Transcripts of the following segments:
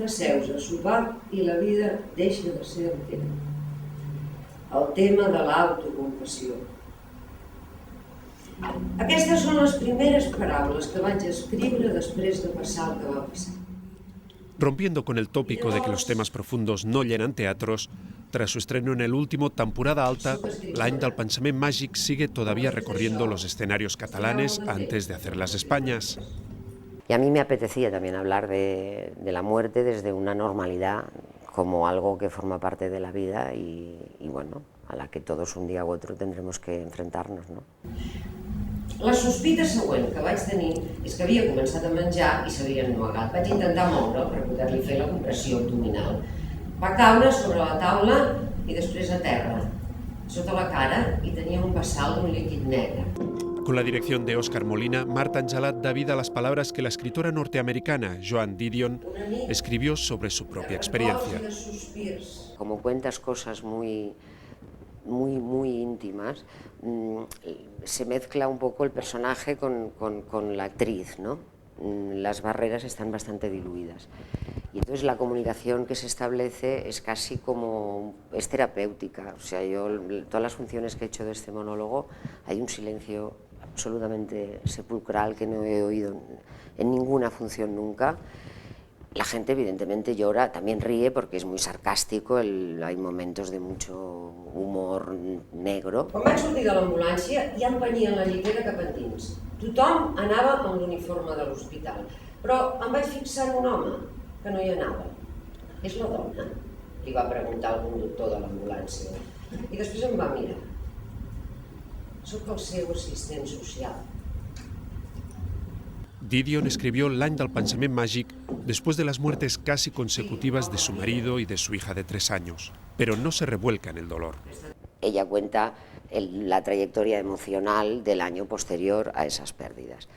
Asseus a sopar i la vida deixa de ser entera. El tema de l'autocompassió. Aquestes són les primeres paraules que vaig escriure després de passar el que va passar. Rompiendo con el tópico de que los temas profundos no llenan teatros, tras su estreno en el último Temporada Alta, l'any del pensament màgic sigue todavía recorriendo los escenarios catalanes antes de hacer las Españas. Y a mí me apetecía también hablar de la muerte desde una normalidad, como algo que forma parte de la vida y bueno, a la que todos un día u otro tendremos que enfrentarnos, ¿no? La sospita següent que vaig tenir és que havia començat a menjar i s'havia ennuegat. Vaig intentar moure'l per poder-li fer la compressió abdominal. Va caure sobre la taula i després a terra. Sota la cara hi tenia un bassal d'un líquid negre. Con la dirección de Óscar Molina, Marta Angelat da vida a las palabras que la escritora norteamericana Joan Didion escribió sobre su propia experiencia. Como cuentas cosas muy íntimas, se mezcla un poco el personaje con la actriz, ¿no? Las barreras están bastante diluidas. Y entonces la comunicación que se establece es casi como, es terapéutica. O sea, yo, todas las funciones que he hecho de este monólogo, hay un silencio absolutamente sepulcral que no he oído en ninguna función nunca. La gente evidentemente llora, también ríe porque es muy sarcástico, hay momentos de mucho humor negro. Quan vaig sortir de l'ambulància ja empenyien la llitera cap endins. Tothom anava amb l'uniforme de l'hospital, però em vaig fixar en un home que no hi anava. És la dona? Li va preguntar el conductor de l'ambulància. I després em va mirar. Soc el seu assistent social. Didion escribió L'any del pensament màgic después de las muertes casi consecutivas de su marido y de su hija de 3 años, pero no se revuelca en el dolor. Ella cuenta la trayectoria emocional del año posterior a esas pérdidas.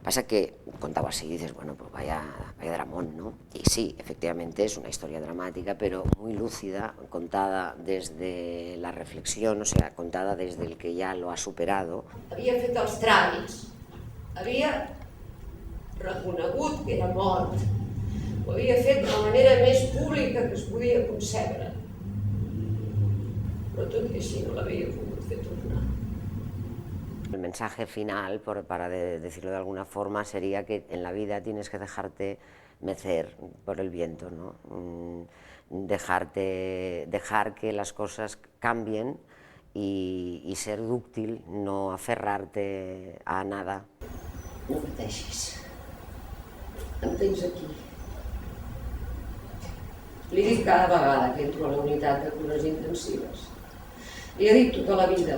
Pasa que contaba así y dices, bueno, pues vaya dramón, ¿no? Y sí, efectivamente es una historia dramática, pero muy lúcida, contada desde la reflexión, o sea, contada desde el que ya lo ha superado. Havia fet els tràmits, havia reconegut que era mort, ho havia fet de la manera més pública que es podia concebre, però tot i així no l'havia pogut fer tornar. El mensaje final, para decirlo de alguna forma, sería que en la vida tienes que dejarte mecer por el viento, ¿no? Dejar que las cosas cambien y ser dúctil, no aferrarte a nada. No pateixis. Em tens aquí. Li dic cada vegada que entro a la unitat de cures intensives. Li he dit tota la vida